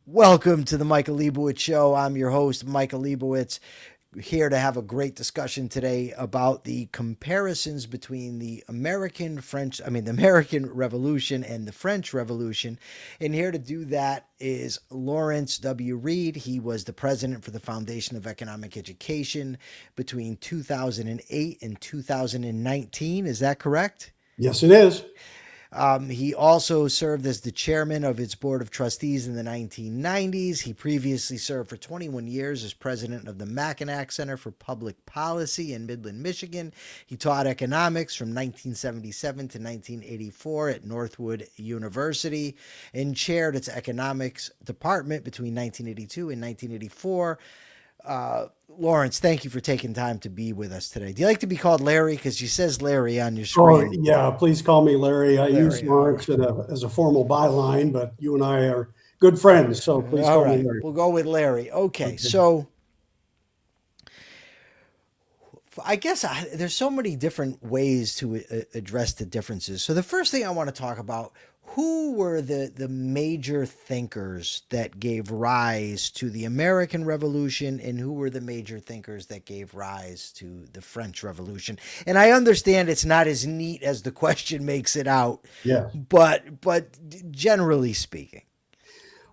Welcome to the Michael Liebowitz Show. I'm your host, Michael Liebowitz, here to have a great discussion today about the comparisons between the American Revolution and the French Revolution. And here to do that is Lawrence W. Reed. He was the president for the Foundation of Economic Education between 2008 and 2019. Is that correct? Yes, it is. He also served as the chairman of its board of trustees in the 1990s. He previously served for 21 years as president of the Mackinac Center for Public Policy in Midland, Michigan. He taught economics from 1977 to 1984 at Northwood University and chaired its economics department between 1982 and 1984. Lawrence, thank you for taking time to be with us today. Do you like to be called Larry? Because she says Larry on your Oh, screen. yeah, please call me Larry. I use Larry, all Lawrence right. as a formal byline, but you and I are good friends, so please All call me right, Larry. we'll go with Larry. Okay, Okay. so there's so many different ways to address the differences. So the first thing I want to talk about, who were the major thinkers that gave rise to the American Revolution, and who were the major thinkers that gave rise to the French Revolution? And I understand it's not as neat as the question makes it out, Yes. but generally speaking.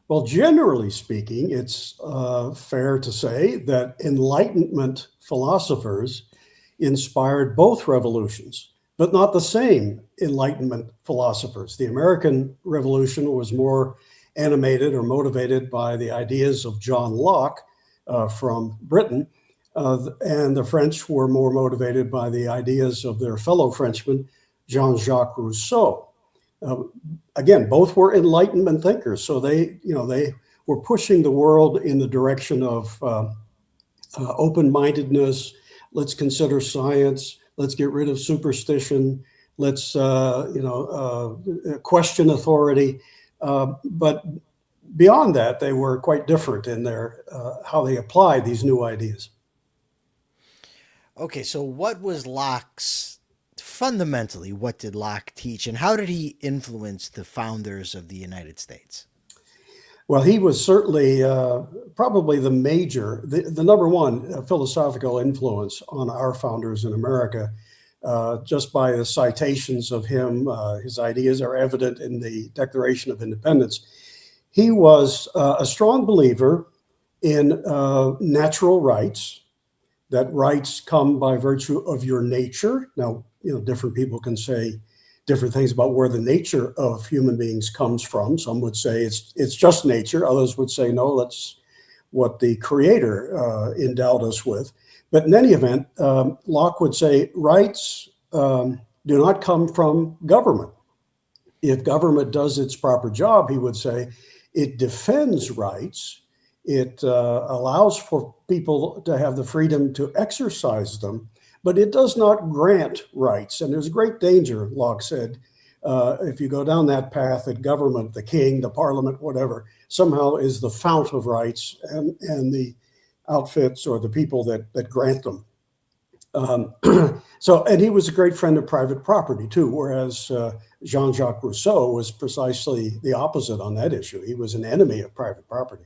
Well, generally speaking, it's fair to say that Enlightenment philosophers inspired both revolutions, but not the same Enlightenment philosophers. The American Revolution was more animated or motivated by the ideas of John Locke from Britain, and the French were more motivated by the ideas of their fellow Frenchman, Jean-Jacques Rousseau. Uh, Again, both were Enlightenment thinkers, so they were pushing the world in the direction of open-mindedness. Let's consider science. Let's get rid of superstition. Let's question authority. But beyond that, they were quite different in their how they applied these new ideas. Okay, so fundamentally, what did Locke teach and how did he influence the founders of the United States? Well, he was certainly probably the number one philosophical influence on our founders in America. Just by the citations of him, his ideas are evident in the Declaration of Independence. He was a strong believer in natural rights, that rights come by virtue of your nature. Now, different people can say different things about where the nature of human beings comes from. Some would say it's just nature. Others would say no, that's what the Creator endowed us with. But in any event, Locke would say rights do not come from government. If government does its proper job, he would say it defends rights. It allows for people to have the freedom to exercise them, but it does not grant rights. And there's great danger, Locke said, if you go down that path, that government, the king, the parliament, whatever, somehow is the fount of rights and the outfits or the people that grant them. Um, and he was a great friend of private property too, whereas Jean-Jacques Rousseau was precisely the opposite on that issue. He was an enemy of private property.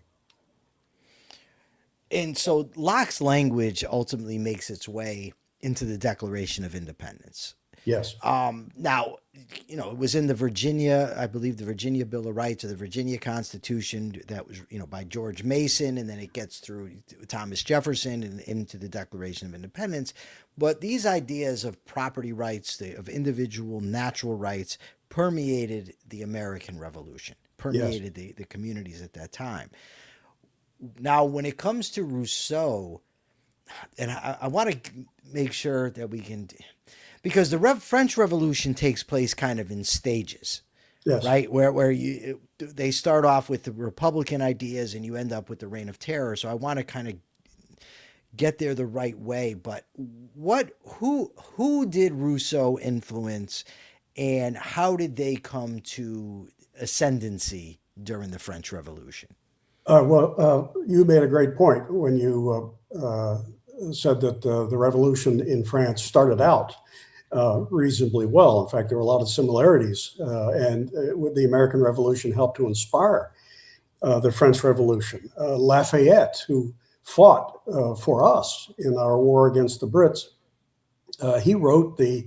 And so Locke's language ultimately makes its way into the Declaration of Independence. Yes. Now, it was in the Virginia, I believe, the Virginia Bill of Rights or the Virginia Constitution that was, by George Mason, and then it gets through Thomas Jefferson and into the Declaration of Independence. But these ideas of property rights, of individual natural rights, permeated the American Revolution, Yes. permeated the communities at that time. Now, when it comes to Rousseau, and I want to make sure that we can, because the French Revolution takes place kind of in stages, Yes. right? They start off with the Republican ideas, and you end up with the Reign of Terror. So I want to kind of get there the right way. But who did Rousseau influence, and how did they come to ascendancy during the French Revolution? You made a great point when you said that the revolution in France started out reasonably well. In fact, there were a lot of similarities, and the American Revolution helped to inspire the French Revolution. Lafayette, who fought for us in our war against the Brits, he wrote the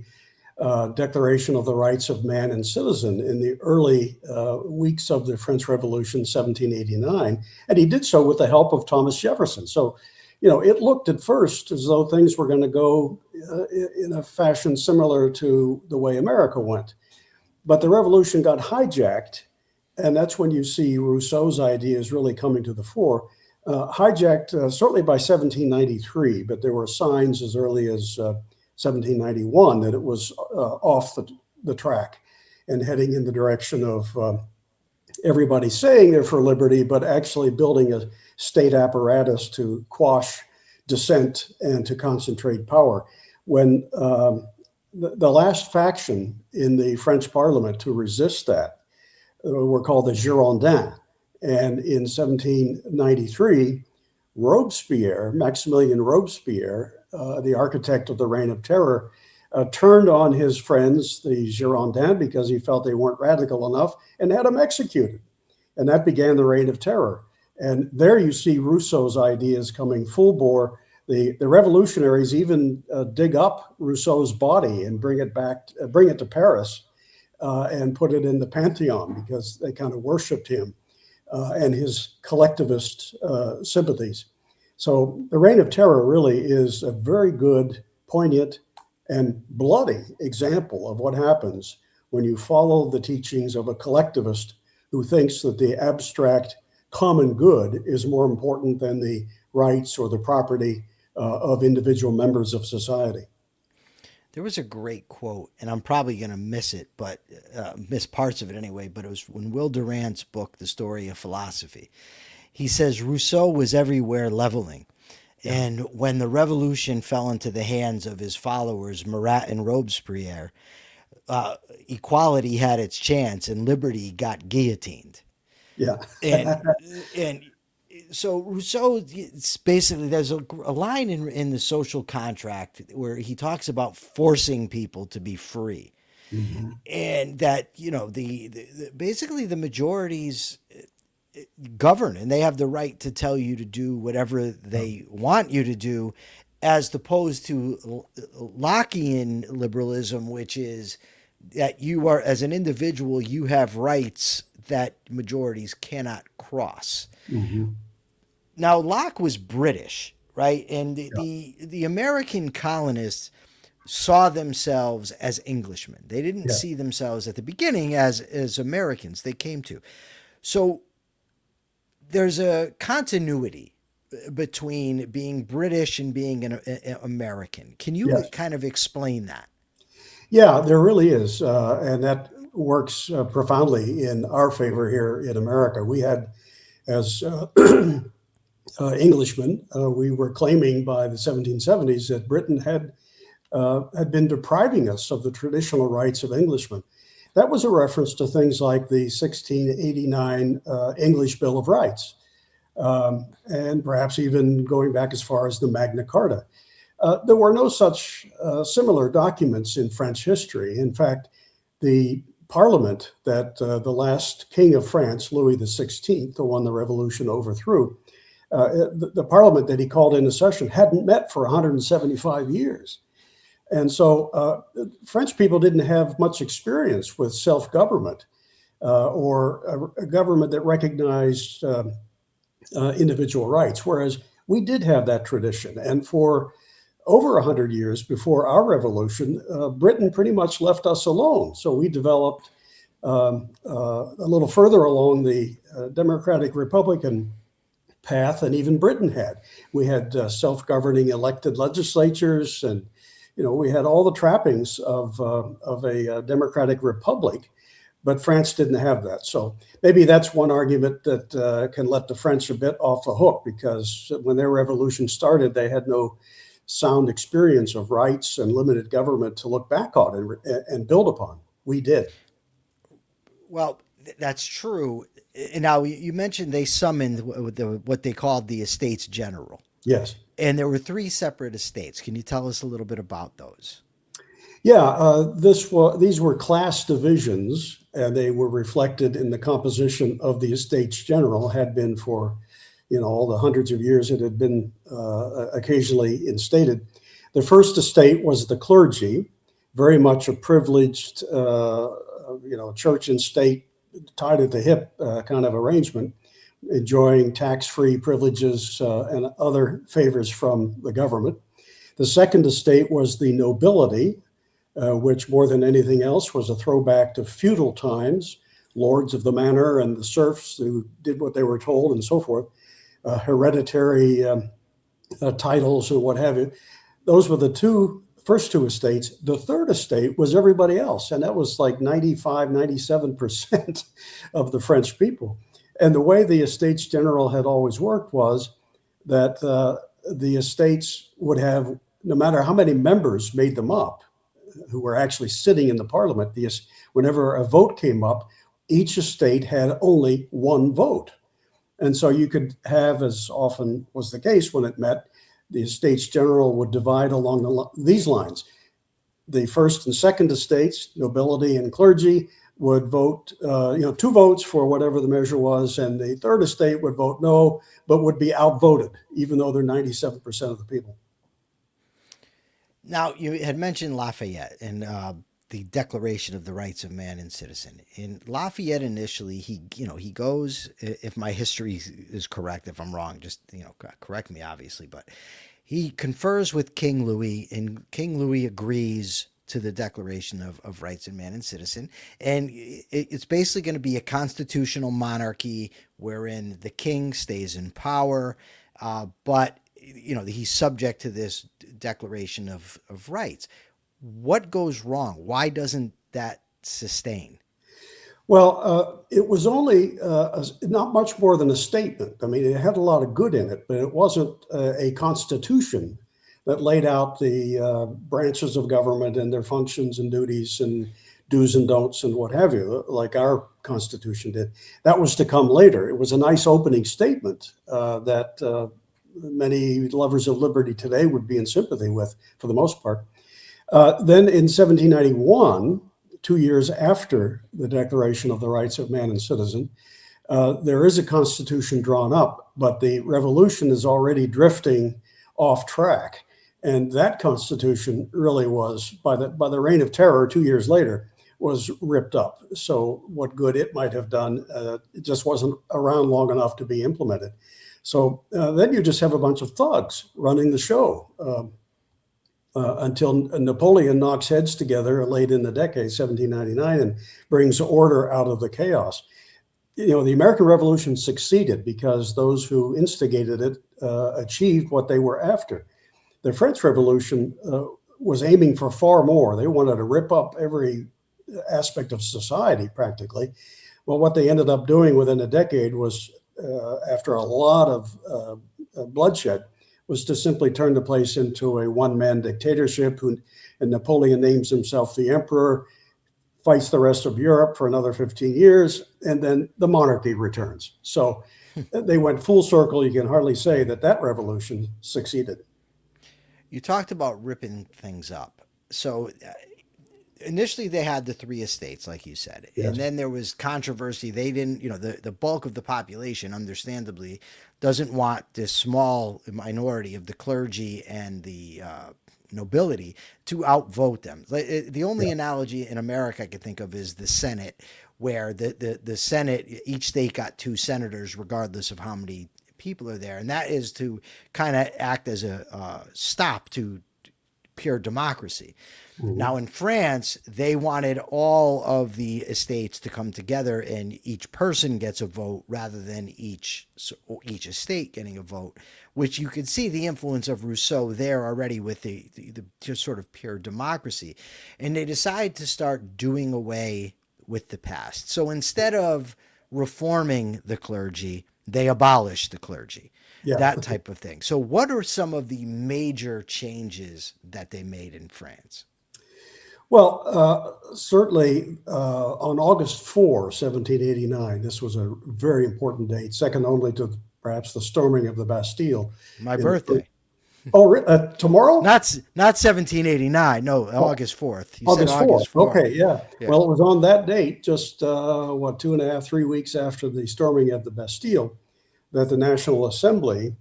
Declaration of the Rights of Man and Citizen in the early weeks of the French Revolution, 1789, and he did so with the help of Thomas Jefferson. So, it looked at first as though things were going to go in a fashion similar to the way America went. But the revolution got hijacked, and that's when you see Rousseau's ideas really coming to the fore. Hijacked certainly by 1793, but there were signs as early as 1791 that it was off the track and heading in the direction of everybody saying they're for liberty, but actually building a state apparatus to quash dissent and to concentrate power. When the last faction in the French Parliament to resist that were called the Girondins. And in 1793, Robespierre, Maximilien Robespierre, the architect of the Reign of Terror, turned on his friends, the Girondins, because he felt they weren't radical enough, and had them executed. And that began the Reign of Terror. And there you see Rousseau's ideas coming full bore. The revolutionaries even dig up Rousseau's body and bring it to Paris and put it in the Pantheon because they kind of worshipped him and his collectivist sympathies. So the Reign of Terror really is a very good, poignant, and bloody example of what happens when you follow the teachings of a collectivist who thinks that the abstract common good is more important than the rights or the property of individual members of society. There was a great quote, and I'm probably going to miss it, but miss parts of it anyway, but it was in Will Durant's book, The Story of Philosophy. He says Rousseau was everywhere leveling. Yeah. And when the revolution fell into the hands of his followers, Marat and Robespierre, equality had its chance and liberty got guillotined. Yeah. and so Rousseau, it's basically, there's a line in the Social Contract where he talks about forcing people to be free. Mm-hmm. And that, basically the majorities govern and they have the right to tell you to do whatever they want you to do, as opposed to Lockean liberalism, which is that you are, as an individual, you have rights that majorities cannot cross. Mm-hmm. Now, Locke was British, right? And the American colonists saw themselves as Englishmen. They didn't see themselves at the beginning as Americans they came to. So there's a continuity between being British and being an American. Can you kind of explain that? Yeah, there really is. And that works profoundly in our favor here in America. We had, as Englishmen, we were claiming by the 1770s that Britain had been depriving us of the traditional rights of Englishmen. That was a reference to things like the 1689 English Bill of Rights, and perhaps even going back as far as the Magna Carta. There were no such similar documents in French history. In fact, the Parliament that the last king of France, Louis XVI, the one the revolution overthrew, the Parliament that he called into session hadn't met for 175 years. And so French people didn't have much experience with self-government or a government that recognized individual rights, whereas we did have that tradition. And for over 100 years before our revolution, Britain pretty much left us alone. So we developed a little further along the democratic Republican path than even Britain had. We had self-governing elected legislatures, and we had all the trappings of a democratic republic, but France didn't have that. So maybe that's one argument that can let the French a bit off the hook, because when their revolution started, they had no sound experience of rights and limited government to look back on and build upon. We did. Well, that's true. Now, you mentioned they summoned what they called the Estates General. Yes. And there were 3 separate estates. Can you tell us a little bit about those? Yeah, these were class divisions, and they were reflected in the composition of the Estates General. Had been for, all the hundreds of years it had been occasionally instated. The first estate was the clergy, very much a privileged, church and state tied at the hip kind of arrangement, enjoying tax-free privileges and other favors from the government. The second estate was the nobility, which more than anything else was a throwback to feudal times, lords of the manor and the serfs who did what they were told and so forth, hereditary titles and what have you. Those were the first two estates. The third estate was everybody else, and that was like 95, 97% of the French people. And the way the Estates General had always worked was that the estates would have, no matter how many members made them up, who were actually sitting in the parliament, whenever a vote came up, each estate had only one vote. And so you could have, as often was the case when it met, the Estates General would divide along these lines. The first and second estates, nobility and clergy, would vote, 2 votes for whatever the measure was, and the third estate would vote no, but would be outvoted, even though they're 97% of the people. Now, you had mentioned Lafayette and the Declaration of the Rights of Man and Citizen. In Lafayette, initially, he goes. If my history is correct, if I'm wrong, just correct me, obviously. But he confers with King Louis, and King Louis agrees to the Declaration of Rights of Man and Citizen, and it's basically going to be a constitutional monarchy wherein the king stays in power, but he's subject to this Declaration of Rights. What goes wrong? Why doesn't that sustain? Well, it was only not much more than a statement. I mean, it had a lot of good in it, but it wasn't a constitution that laid out the branches of government and their functions and duties and do's and don'ts and what have you, like our Constitution did. That was to come later. It was a nice opening statement that many lovers of liberty today would be in sympathy with, for the most part. Then in 1791, 2 years after the Declaration of the Rights of Man and Citizen, there is a constitution drawn up, but the revolution is already drifting off track. And that constitution really was, by the Reign of Terror 2 years later, was ripped up. So what good it might have done, it just wasn't around long enough to be implemented. So then you just have a bunch of thugs running the show until Napoleon knocks heads together late in the decade, 1799, and brings order out of the chaos. The American Revolution succeeded because those who instigated it achieved what they were after. The French Revolution was aiming for far more. They wanted to rip up every aspect of society, practically. Well, what they ended up doing within a decade was, after a lot of bloodshed, was to simply turn the place into a one-man dictatorship, and Napoleon names himself the emperor, fights the rest of Europe for another 15 years, and then the monarchy returns. So they went full circle. You can hardly say that revolution succeeded. You talked about ripping things up. So initially they had the 3 estates, like you said, Yes. and then there was controversy. They didn't, the bulk of the population, understandably, doesn't want this small minority of the clergy and the nobility to outvote them. The only analogy in America I can think of is the Senate, where the Senate, each state got 2 senators, regardless of how many people are there, and that is to kind of act as a stop to pure democracy. Mm-hmm. Now in France, they wanted all of the estates to come together, and each person gets a vote rather than each estate getting a vote, which you can see the influence of Rousseau there already with the just sort of pure democracy. And they decide to start doing away with the past. So instead of reforming the clergy, they abolished the clergy, that type of thing. So what are some of the major changes that they made in France? Well, certainly on August 4, 1789, this was a very important date, second only to perhaps the storming of the Bastille. My birthday. Oh, tomorrow? Not 1789. No, Oh, August 4th. You said August 4th. August 4th. Okay, yeah. Yeah. Well, it was on that date, just 2.5, 3 weeks after the storming of the Bastille, that the National Assembly,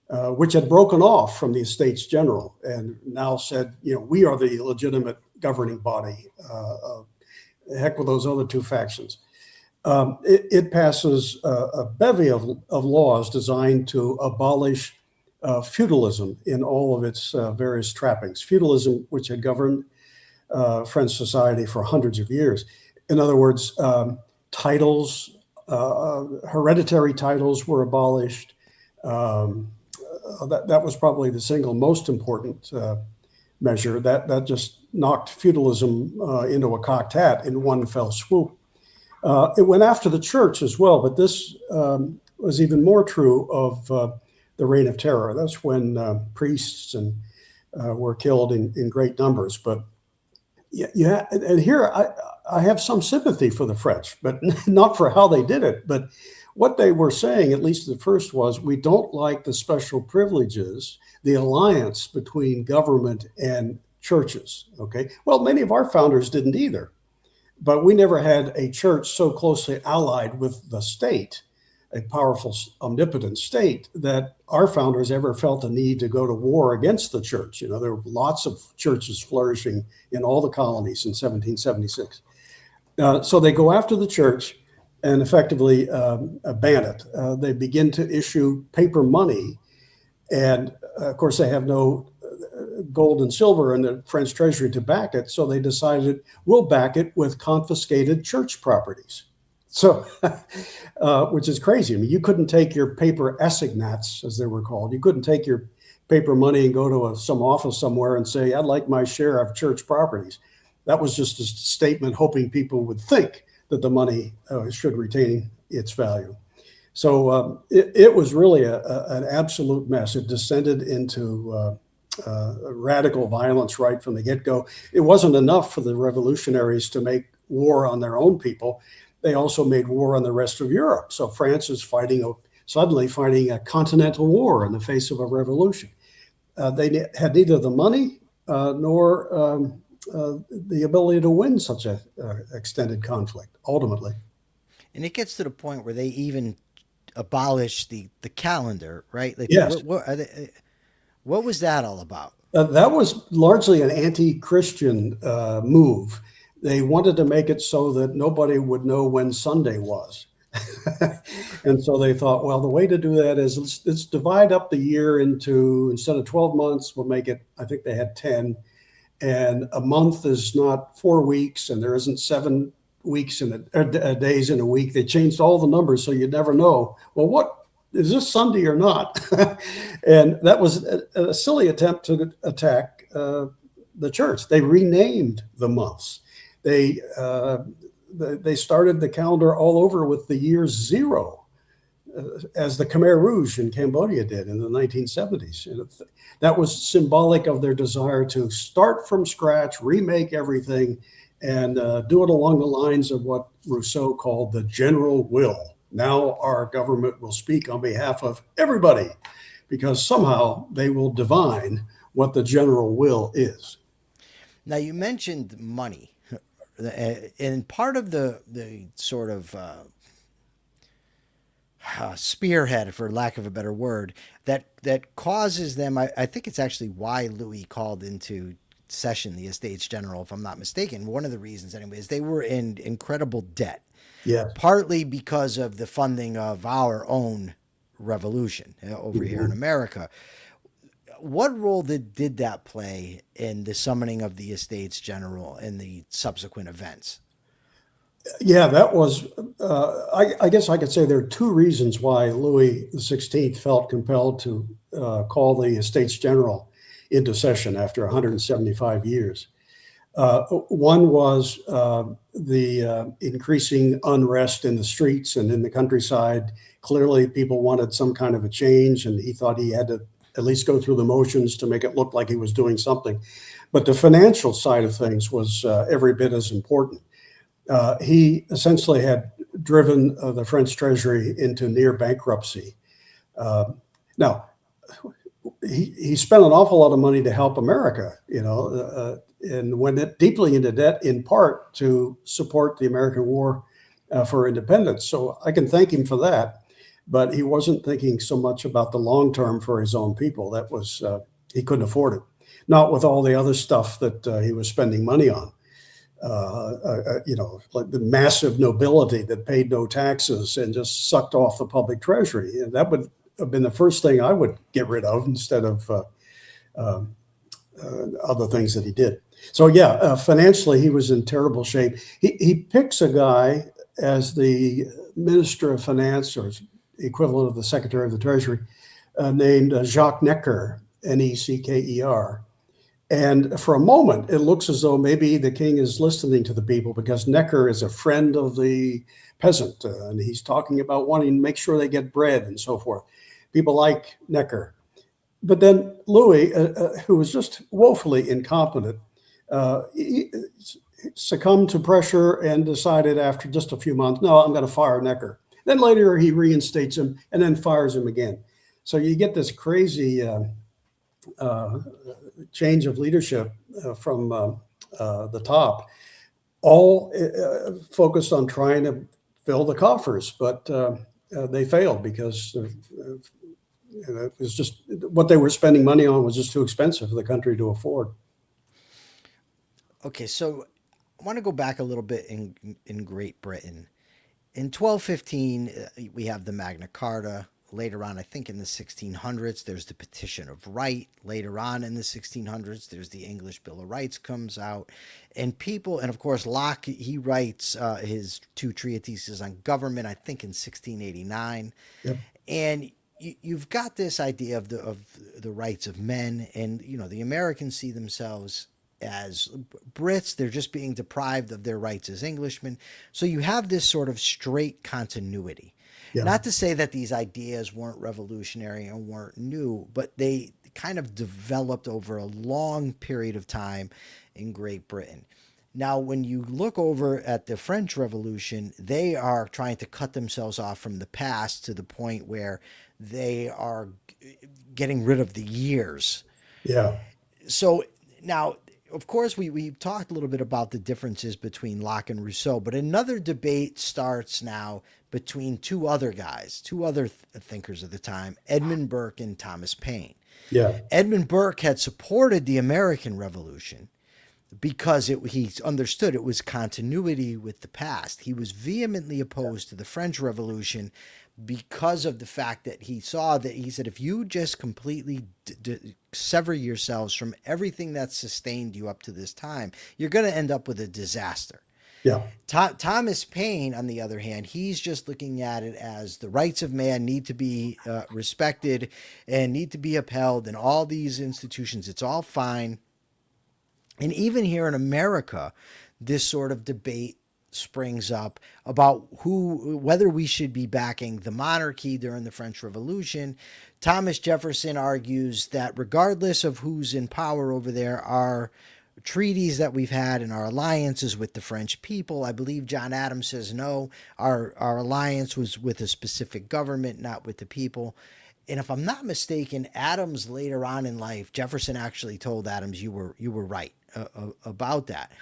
which had broken off from the Estates General and now said, we are the legitimate governing body. Heck with those other two factions. It passes a bevy of laws designed to abolish feudalism in all of its various trappings. Feudalism, which had governed French society for hundreds of years. In other words, titles, hereditary titles were abolished. That was probably the single most important measure. That just knocked feudalism into a cocked hat in one fell swoop. It went after the church as well, but this was even more true of the Reign of Terror. That's when priests were killed in great numbers. But yeah, and here I have some sympathy for the French, but not for how they did it. But what they were saying, at least at first, was we don't like the special privileges, the alliance between government and churches. Okay, well, many of our founders didn't either. But we never had a church so closely allied with the state, a powerful, omnipotent state, that our founders ever felt the need to go to war against the church. There were lots of churches flourishing in all the colonies in 1776. So they go after the church and effectively ban it. They begin to issue paper money. And of course, they have no gold and silver in the French treasury to back it. So they decided, we'll back it with confiscated church properties. So, which is crazy. I mean, you couldn't take your paper assignats, as they were called. You couldn't take your paper money and go to some office somewhere and say, I'd like my share of church properties. That was just a statement hoping people would think that the money should retain its value. So it was really an absolute mess. It descended into radical violence right from the get-go. It wasn't enough for the revolutionaries to make war on their own people. They also made war on the rest of Europe. So France is suddenly fighting a continental war in the face of a revolution. They had neither the money nor the ability to win such an extended conflict, ultimately. And it gets to the point where they even abolish the calendar, right? Like, Yes. what was that all about? That was largely an anti-Christian move. They wanted to make it so that nobody would know when Sunday was. And so they thought, well, the way to do that is let's divide up the year into, instead of 12 months, we'll make it, I think they had 10. And a month is not 4 weeks, and there isn't 7 weeks days in a week. They changed all the numbers so you'd never know, well, what is this Sunday or not? And that was a silly attempt to attack the church. They renamed the months. They started the calendar all over with the year zero, as the Khmer Rouge in Cambodia did in the 1970s. And that was symbolic of their desire to start from scratch, remake everything, and do it along the lines of what Rousseau called the general will. Now our government will speak on behalf of everybody, because somehow they will divine what the general will is. Now, you mentioned money. And part of the sort of spearhead, for lack of a better word, that causes them, I think it's actually why Louis called into session the Estates General, if I'm not mistaken. One of the reasons, anyway, is they were in incredible debt. Yeah. Partly because of the funding of our own revolution over here in America. What role did that play in the summoning of the Estates General and the subsequent events? Yeah, that was, I guess I could say there are two reasons why Louis XVI felt compelled to call the Estates General into session after 175 years. One was the increasing unrest in the streets and in the countryside. Clearly, people wanted some kind of a change, and he thought he had to at least go through the motions to make it look like he was doing something. But the financial side of things was every bit as important. He essentially had driven the French treasury into near bankruptcy. Now, he spent an awful lot of money to help America, and went deeply into debt in part to support the American War for independence. So I can thank him for that, but he wasn't thinking so much about the long term for his own people. That was he couldn't afford it, not with all the other stuff that he was spending money on. Like the massive nobility that paid no taxes and just sucked off the public treasury. And that would have been the first thing I would get rid of instead of other things that he did. So yeah, financially he was in terrible shape. He picks a guy as the Minister of Finance, or equivalent of the Secretary of the Treasury, named Jacques Necker, Necker. And for a moment, it looks as though maybe the king is listening to the people, because Necker is a friend of the peasant, and he's talking about wanting to make sure they get bread and so forth. People like Necker. But then Louis, who was just woefully incompetent, he succumbed to pressure and decided after just a few months, no, I'm going to fire Necker. Then later he reinstates him and then fires him again. So you get this crazy change of leadership from the top, all focused on trying to fill the coffers, but they failed because it was just what they were spending money on was just too expensive for the country to afford. Okay, so I want to go back a little bit in Great Britain. In 1215, we have the Magna Carta. Later on, I think in the 1600s, there's the Petition of Right. Later on in the 1600s, there's the English Bill of Rights comes out. And people, and of course, Locke, he writes his two treatises on government, I think in 1689. Yep. And you've got this idea of the rights of men, and the Americans see themselves as Brits. They're just being deprived of their rights as Englishmen. So you have this sort of straight continuity. Yeah. Not to say that these ideas weren't revolutionary and weren't new, but they kind of developed over a long period of time in Great Britain. Now, when you look over at the French Revolution, they are trying to cut themselves off from the past to the point where they are getting rid of the years. Yeah. So now, of course, we talked a little bit about the differences between Locke and Rousseau, but another debate starts now between two other guys, two other thinkers of the time, Edmund Burke and Thomas Paine. Yeah. Edmund Burke had supported the American Revolution because he understood it was continuity with the past. He was vehemently opposed to the French Revolution because of the fact that he saw that, he said, if you just completely sever yourselves from everything that's sustained you up to this time, you're going to end up with a disaster. Yeah. Thomas Paine, on the other hand, he's just looking at it as the rights of man need to be respected and need to be upheld, and all these institutions, it's all fine. And even here in America, this sort of debate springs up about whether we should be backing the monarchy during the French Revolution. Thomas Jefferson argues that regardless of who's in power over there, our treaties that we've had and our alliances with the French people, I believe John Adams says no, our alliance was with a specific government, not with the people. And if I'm not mistaken, Adams later on in life, Jefferson actually told Adams, you were right about that.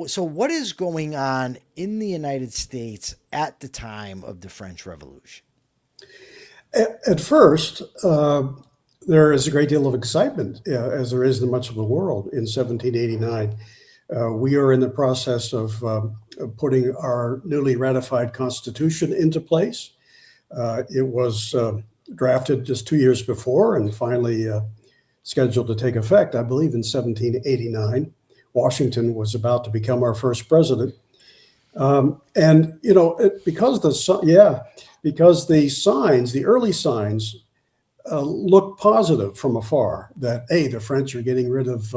So what is going on in the United States at the time of the French Revolution? At first, there is a great deal of excitement, as there is in much of the world in 1789. We are in the process of putting our newly ratified Constitution into place. It was drafted just 2 years before and finally scheduled to take effect, I believe, in 1789. Washington was about to become our first president. And, because the early signs look positive from afar that, hey, the French are getting rid of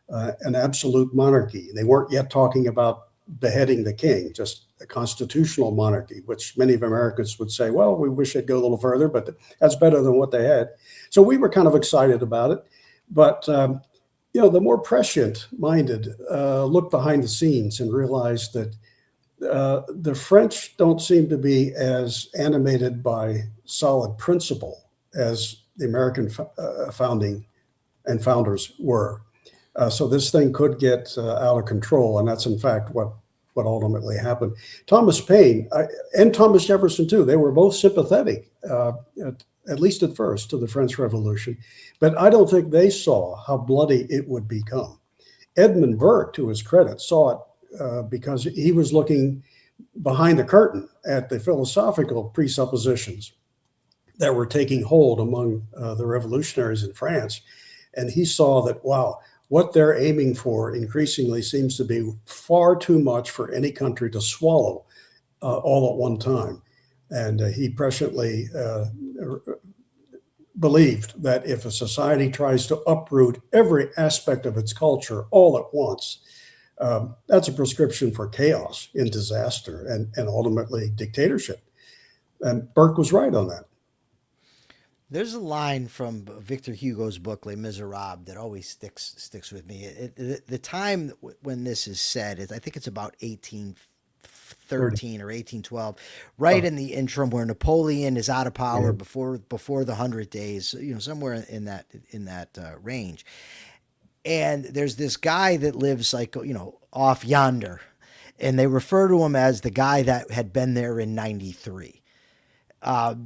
an absolute monarchy. They weren't yet talking about beheading the king, just a constitutional monarchy, which many of Americans would say, well, we wish they'd go a little further, but that's better than what they had. So we were kind of excited about it. But the more prescient-minded look behind the scenes and realize that the French don't seem to be as animated by solid principle as the American founding and founders were. So this thing could get out of control, and that's in fact what ultimately happened. Thomas Paine and Thomas Jefferson too, they were both sympathetic, at least at first, to the French Revolution, but I don't think they saw how bloody it would become. Edmund Burke, to his credit, saw it because he was looking behind the curtain at the philosophical presuppositions that were taking hold among the revolutionaries in France. And he saw that, wow, what they're aiming for increasingly seems to be far too much for any country to swallow all at one time. And he presciently believed that if a society tries to uproot every aspect of its culture all at once, that's a prescription for chaos and disaster and ultimately dictatorship. And Burke was right on that. There's a line from Victor Hugo's book Les Miserables that always sticks with me. The time when this is said is, I think it's about 1813 or 1812, right in the interim where Napoleon is out of power before the 100 Days, somewhere in that range. And there's this guy that lives off yonder, and they refer to him as the guy that had been there in 93.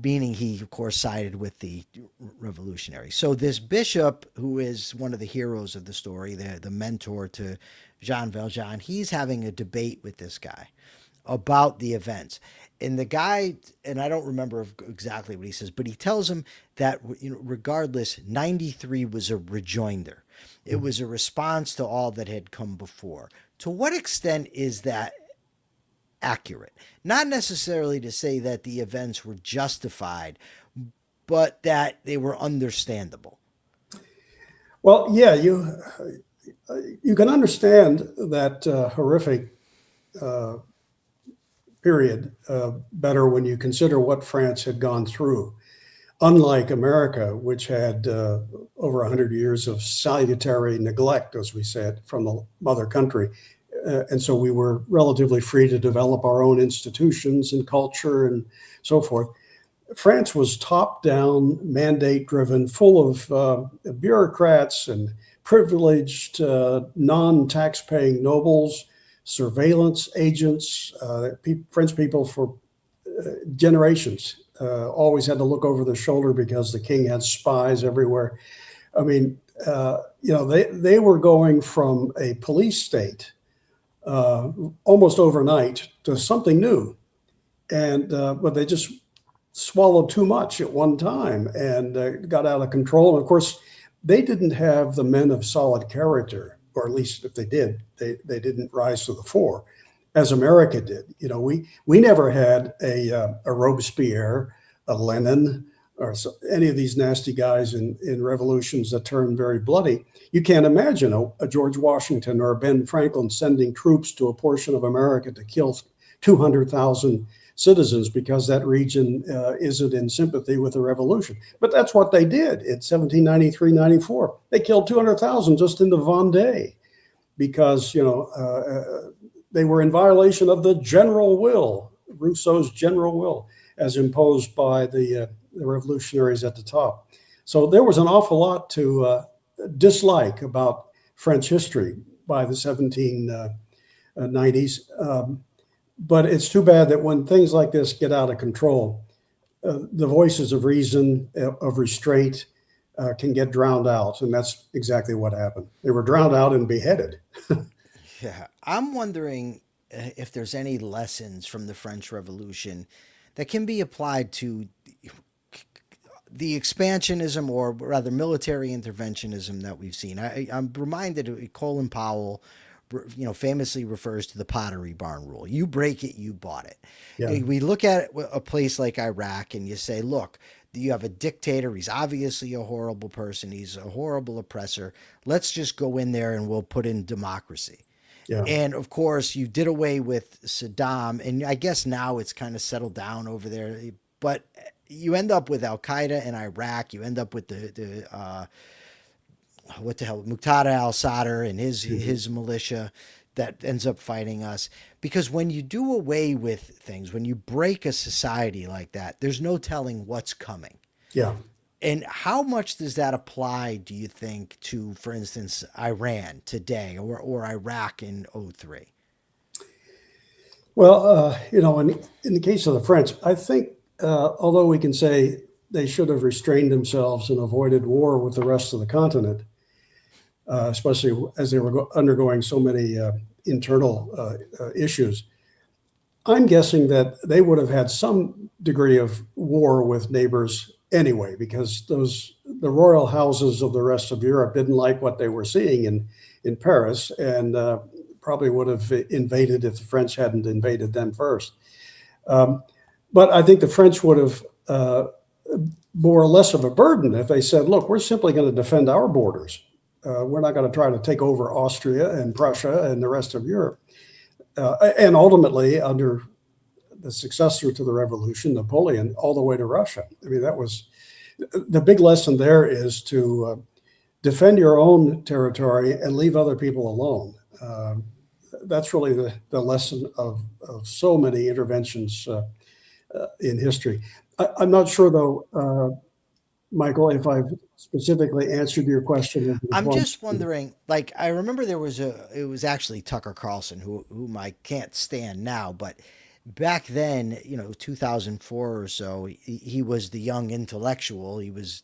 Meaning he, of course, sided with the revolutionaries. So this bishop, who is one of the heroes of the story, the mentor to Jean Valjean, he's having a debate with this guy about the events. And the guy, and I don't remember exactly what he says, but he tells him that regardless, 93 was a rejoinder. It was a response to all that had come before. To what extent is that accurate? Not necessarily to say that the events were justified, but that they were understandable. Well, yeah, you can understand that horrific period better when you consider what France had gone through. Unlike America, which had over 100 years of salutary neglect, as we said, from the mother country. And so we were relatively free to develop our own institutions and culture and so forth. France was top-down, mandate-driven, full of bureaucrats and privileged non-tax-paying nobles, surveillance agents. French people for generations always had to look over their shoulder because the king had spies everywhere. I mean, they were going from a police state almost overnight to something new, and but they just swallowed too much at one time and got out of control. And of course, they didn't have the men of solid character, or at least if they did, they didn't rise to the fore, as America did. We never had a Robespierre, a Lenin, or any of these nasty guys in revolutions that turned very bloody. You can't imagine a George Washington or a Ben Franklin sending troops to a portion of America to kill 200,000 citizens because that region isn't in sympathy with the revolution. But that's what they did in 1793-94. They killed 200,000 just in the Vendée because, they were in violation of the general will, Rousseau's general will, as imposed by the revolutionaries at the top. So there was an awful lot to dislike about French history by the 1790s. But it's too bad that when things like this get out of control, the voices of reason, of restraint, can get drowned out. And that's exactly what happened. They were drowned out and beheaded. Yeah. I'm wondering if there's any lessons from the French Revolution that can be applied to the expansionism, or rather military interventionism, that we've seen. I'm reminded of Colin Powell, famously refers to the Pottery Barn rule. You break it, you bought it. Yeah. We look at a place like Iraq and you say, look, you have a dictator. He's obviously a horrible person. He's a horrible oppressor. Let's just go in there and we'll put in democracy. Yeah. And of course, you did away with Saddam, and I guess now it's kind of settled down over there. But you end up with Al Qaeda in Iraq. You end up with the what the hell, Muqtada al-Sadr and his militia that ends up fighting us. Because when you do away with things, when you break a society like that, there's no telling what's coming. Yeah. And how much does that apply, do you think, to, for instance, Iran today or Iraq in '03? Well, in the case of the French, I think, although we can say they should have restrained themselves and avoided war with the rest of the continent, especially as they were undergoing so many internal issues, I'm guessing that they would have had some degree of war with neighbors anyway, because the royal houses of the rest of Europe didn't like what they were seeing in Paris, and probably would have invaded if the French hadn't invaded them first. Um, but I think the French would have bore less of a burden if they said, "Look, we're simply going to defend our borders. We're not going to try to take over Austria and Prussia and the rest of Europe." And ultimately, under the successor to the revolution, Napoleon, all the way to Russia. I mean, that was the big lesson there, is to defend your own territory and leave other people alone. That's really the lesson of so many interventions in history. I'm not sure, though, Michael, if I've specifically answered your question. I'm just wondering, like, I remember it was actually Tucker Carlson, whom I can't stand now, but back then, 2004 or so, he was the young intellectual. He was,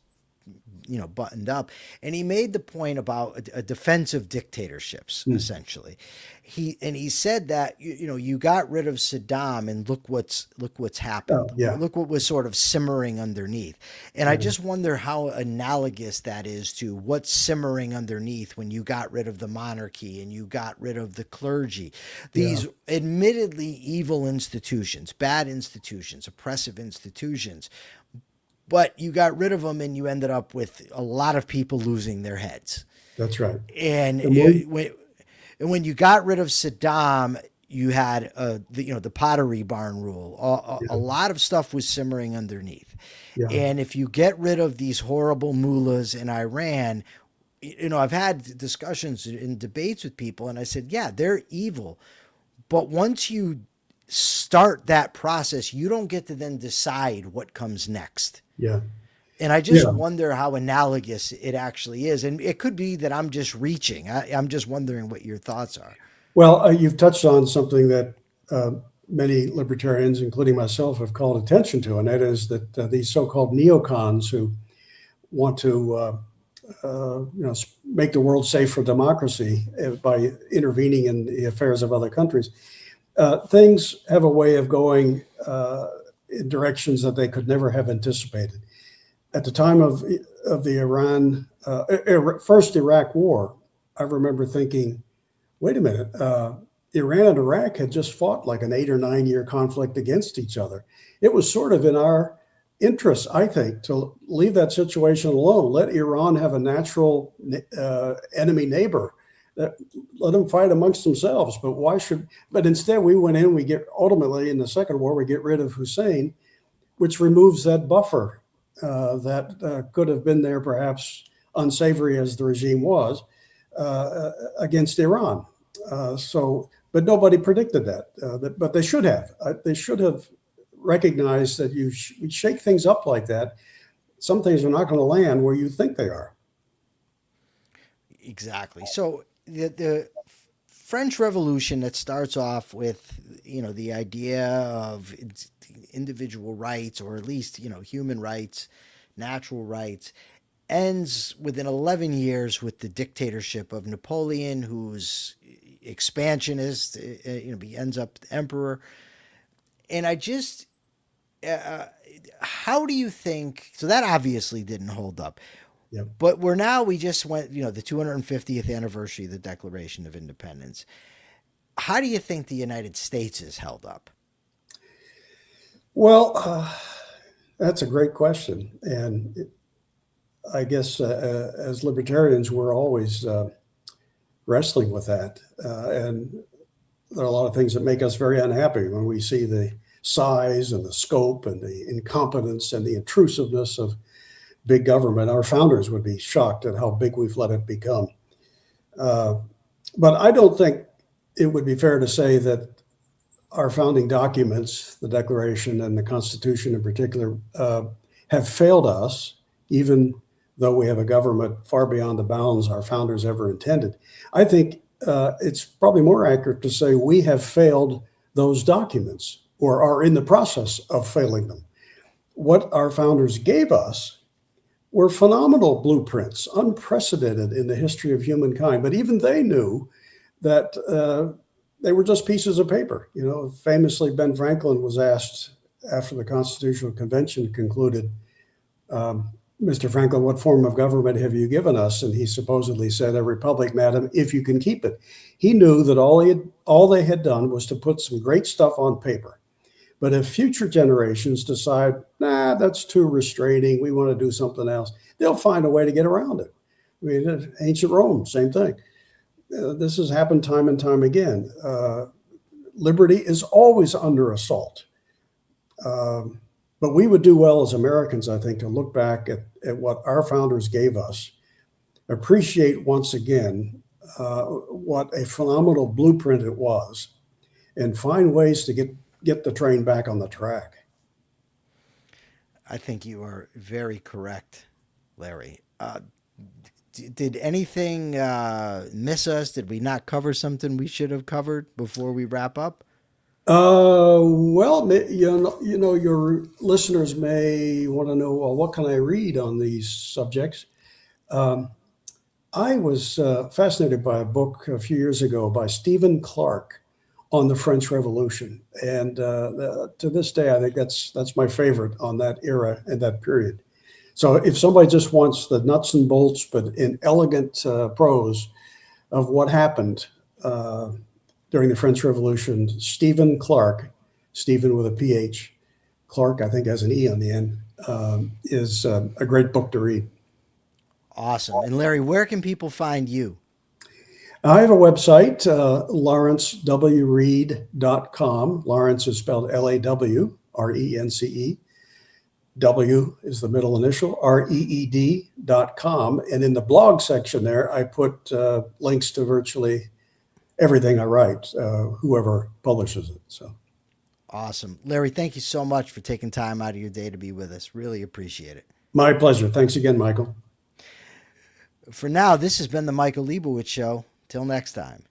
buttoned up, and he made the point about a defense of dictatorships, essentially. He said that you got rid of Saddam, and look what's happened. Oh, yeah. Look what was sort of simmering underneath. And I just wonder how analogous that is to what's simmering underneath when you got rid of the monarchy and you got rid of the clergy. These admittedly evil institutions, bad institutions, oppressive institutions, but you got rid of them and you ended up with a lot of people losing their heads. That's right. And when you got rid of Saddam, you had the Pottery Barn rule. A lot of stuff was simmering underneath. Yeah. And if you get rid of these horrible mullahs in Iran, I've had discussions and debates with people, and I said, yeah, they're evil, but once you start that process, you don't get to then decide what comes next. Yeah. And I just wonder how analogous it actually is. And it could be that I'm just reaching. I'm just wondering what your thoughts are. Well, you've touched on something that many libertarians, including myself, have called attention to, and that is that these so-called neocons who want to make the world safe for democracy by intervening in the affairs of other countries, things have a way of going in directions that they could never have anticipated. At the time of the first Iraq War, I remember thinking, wait a minute, Iran and Iraq had just fought like an 8 or 9 year conflict against each other. It was sort of in our interest, I think, to leave that situation alone. Let Iran have a natural enemy neighbor. Let them fight amongst themselves. But instead we went in, ultimately in the second war, we get rid of Hussein, which removes that buffer that could have been there, perhaps unsavory as the regime was, against Iran. But nobody predicted that. But they should have. They should have recognized that you shake things up like that. Some things are not going to land where you think they are. Exactly. So the French Revolution, that starts off with the idea of individual rights, or at least human rights, natural rights, ends within 11 years with the dictatorship of Napoleon, who's expansionist. He ends up emperor. And I just, how do you think? So that obviously didn't hold up. Yep. But we just went, the 250th anniversary of the Declaration of Independence. How do you think the United States is held up? Well, that's a great question. And I guess as libertarians, we're always wrestling with that. And there are a lot of things that make us very unhappy when we see the size and the scope and the incompetence and the intrusiveness of big government. Our founders would be shocked at how big we've let it become. But I don't think it would be fair to say that our founding documents, the Declaration and the Constitution in particular, have failed us even though we have a government far beyond the bounds our founders ever intended. I think it's probably more accurate to say we have failed those documents or are in the process of failing them. What our founders gave us were phenomenal blueprints, unprecedented in the history of humankind. But even they knew that they were just pieces of paper. You know, famously, Ben Franklin was asked after the Constitutional Convention concluded, Mr. Franklin, what form of government have you given us? And he supposedly said, a republic, madam, if you can keep it. He knew that all they had done was to put some great stuff on paper. But if future generations decide, nah, that's too restraining, we want to do something else, they'll find a way to get around it. I mean, ancient Rome, same thing. This has happened time and time again. Liberty is always under assault. But we would do well as Americans, I think, to look back at what our founders gave us, appreciate once again what a phenomenal blueprint it was, and find ways to get the train back on the track. I think you are very correct, Larry. Did anything miss us? Did we not cover something we should have covered before we wrap up? Well, you know, your listeners may want to know, well, what can I read on these subjects? I was fascinated by a book a few years ago by Stephen Clark on the French Revolution, and to this day, I think that's my favorite on that era and that period. So, if somebody just wants the nuts and bolts, but in elegant prose of what happened during the French Revolution, Stephen Clark, Stephen with a PH, Clark, I think has an E on the end, is a great book to read. Awesome. And Larry, where can people find you? I have a website, lawrencewreed.com. Lawrence is spelled Lawrence. W is the middle initial, REED.com. And in the blog section there, I put links to virtually everything I write, whoever publishes it. So awesome. Larry, thank you so much for taking time out of your day to be with us. Really appreciate it. My pleasure. Thanks again, Michael. For now, this has been the Michael Liebowitz Show. Till next time.